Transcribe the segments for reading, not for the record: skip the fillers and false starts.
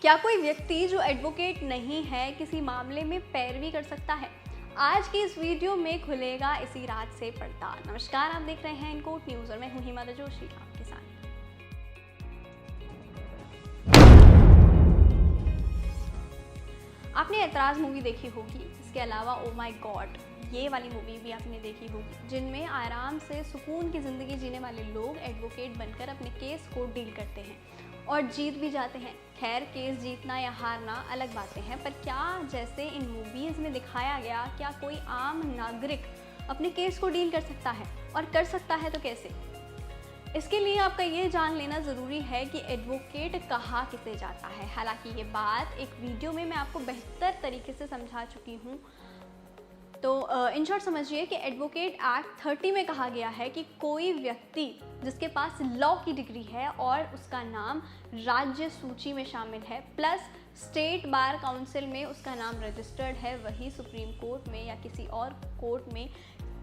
क्या कोई व्यक्ति जो एडवोकेट नहीं है किसी मामले में पैरवी कर सकता है? आज की इस वीडियो में खुलेगा इसी राज से पर्दा। नमस्कार, आप देख रहे हैं इनकोट न्यूज़ और मैं हूं हिमा जोशी आपके साथ। आपने ऐतराज़ मूवी देखी होगी, इसके अलावा ओ माय गॉड ये वाली मूवी भी आपने देखी होगी, जिनमें आराम से सुकून की ज़िंदगी जीने वाले लोग एडवोकेट बनकर अपने केस को डील करते हैं और जीत भी जाते हैं। खैर, केस जीतना या हारना अलग बातें हैं, पर क्या जैसे इन मूवीज़ में दिखाया गया, क्या कोई आम नागरिक अपने केस को डील कर सकता है? और कर सकता है तो कैसे? इसके लिए आपका ये जान लेना ज़रूरी है कि एडवोकेट कहा किसे जाता है। हालांकि ये बात एक वीडियो में मैं आपको बेहतर तरीके से समझा चुकी हूँ। तो इन शॉर्ट समझिए कि एडवोकेट एक्ट 30 में कहा गया है कि कोई व्यक्ति जिसके पास लॉ की डिग्री है और उसका नाम राज्य सूची में शामिल है, प्लस स्टेट बार काउंसिल में उसका नाम रजिस्टर्ड है, वही सुप्रीम कोर्ट में या किसी और कोर्ट में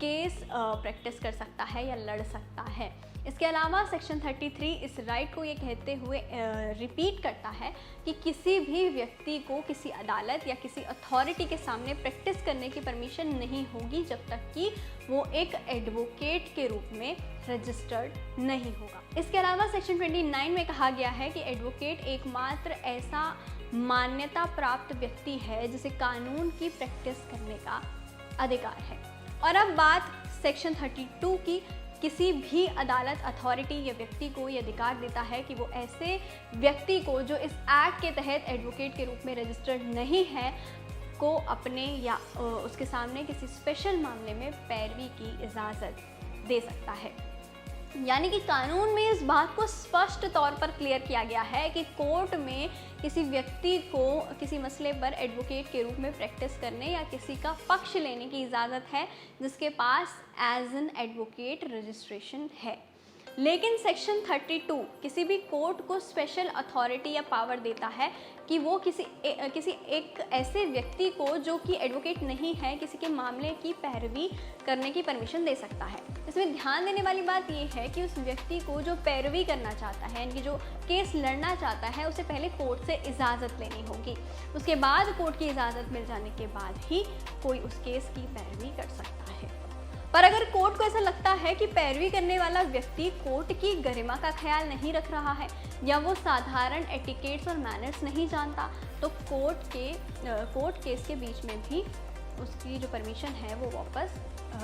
केस प्रैक्टिस कर सकता है या लड़ सकता है। इसके अलावा सेक्शन 33 इस राइट को ये कहते हुए रिपीट करता है कि किसी भी व्यक्ति को किसी अदालत या किसी अथॉरिटी के सामने प्रैक्टिस करने की परमिशन नहीं होगी जब तक कि वो एक एडवोकेट के रूप में रजिस्टर्ड नहीं होगा। इसके अलावा सेक्शन 29 में कहा गया है कि एडवोकेट एकमात्र ऐसा मान्यता प्राप्त व्यक्ति है जिसे कानून की प्रैक्टिस करने का अधिकार है। और अब बात सेक्शन 32 की, किसी भी अदालत, अथॉरिटी या व्यक्ति को ये अधिकार देता है कि वो ऐसे व्यक्ति को जो इस एक्ट के तहत एडवोकेट के रूप में रजिस्टर्ड नहीं है को अपने या उसके सामने किसी स्पेशल मामले में पैरवी की इजाज़त दे सकता है। यानी कि कानून में इस बात को स्पष्ट तौर पर क्लियर किया गया है कि कोर्ट में किसी व्यक्ति को किसी मसले पर एडवोकेट के रूप में प्रैक्टिस करने या किसी का पक्ष लेने की इजाज़त है जिसके पास एज एन एडवोकेट रजिस्ट्रेशन है। लेकिन सेक्शन 32 किसी भी कोर्ट को स्पेशल अथॉरिटी या पावर देता है कि वो किसी एक ऐसे व्यक्ति को जो कि एडवोकेट नहीं है, किसी के मामले की पैरवी करने की परमिशन दे सकता है। इसमें ध्यान देने वाली बात ये है कि उस व्यक्ति को जो पैरवी करना चाहता है, यानी कि जो केस लड़ना चाहता है, उसे पहले कोर्ट से इजाज़त लेनी होगी। उसके बाद कोर्ट की इजाज़त मिल जाने के बाद ही कोई उस केस की पैरवी कर सकता है। पर अगर कोर्ट को ऐसा लगता है कि पैरवी करने वाला व्यक्ति कोर्ट की गरिमा का ख्याल नहीं रख रहा है या वो साधारण एटिकेट्स और मैनर्स नहीं जानता, तो कोर्ट केस के बीच में भी उसकी जो परमिशन है वो वापस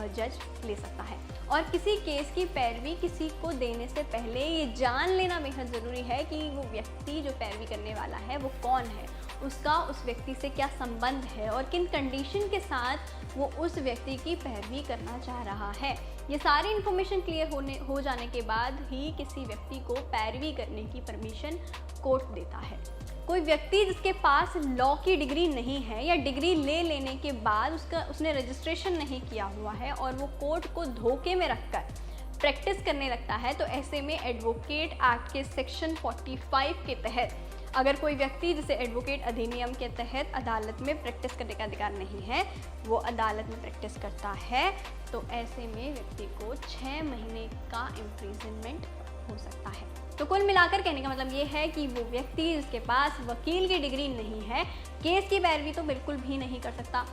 जज ले सकता है। और किसी केस की पैरवी किसी को देने से पहले ये जान लेना बेहद ज़रूरी है कि वो व्यक्ति जो पैरवी करने वाला है वो कौन है, उसका उस व्यक्ति से क्या संबंध है और किन कंडीशन के साथ वो उस व्यक्ति की पैरवी करना चाह रहा है। ये सारी इन्फॉर्मेशन क्लियर हो जाने के बाद ही किसी व्यक्ति को पैरवी करने की परमिशन कोर्ट देता है। कोई व्यक्ति जिसके पास लॉ की डिग्री नहीं है या डिग्री ले लेने के बाद उसने रजिस्ट्रेशन नहीं किया हुआ है और वो कोर्ट को धोखे में रखकर प्रैक्टिस करने लगता है, तो ऐसे में एडवोकेट एक्ट के सेक्शन 45 के तहत अगर कोई व्यक्ति जिसे एडवोकेट अधिनियम के तहत अदालत में प्रैक्टिस करने का अधिकार नहीं है, वो अदालत में प्रैक्टिस करता है, तो ऐसे में व्यक्ति को 6 महीने का इम्प्रिजनमेंट हो सकता है। तो कुल मिलाकर कहने का मतलब ये है कि वो व्यक्ति जिसके पास वकील की डिग्री नहीं है, केस की पैरवी तो बिल्कुल भी नहीं कर सकता।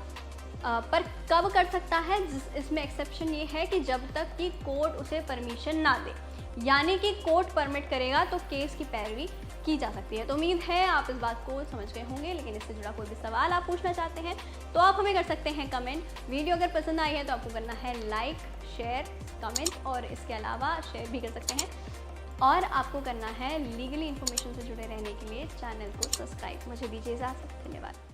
पर कब कर सकता है? इसमें एक्सेप्शन ये है कि जब तक कि कोर्ट उसे परमिशन ना दे, यानी कि कोर्ट परमिट करेगा तो केस की पैरवी की जा सकती है। तो उम्मीद है आप इस बात को समझ गए होंगे। लेकिन इससे जुड़ा कोई भी सवाल आप पूछना चाहते हैं तो आप हमें कर सकते हैं कमेंट। वीडियो अगर पसंद आई है तो आपको करना है लाइक, शेयर, कमेंट और इसके अलावा शेयर भी कर सकते हैं। और आपको करना है लीगली इन्फॉर्मेशन से जुड़े रहने के लिए चैनल को सब्सक्राइब। मुझे दीजिए इजाज़त। धन्यवाद।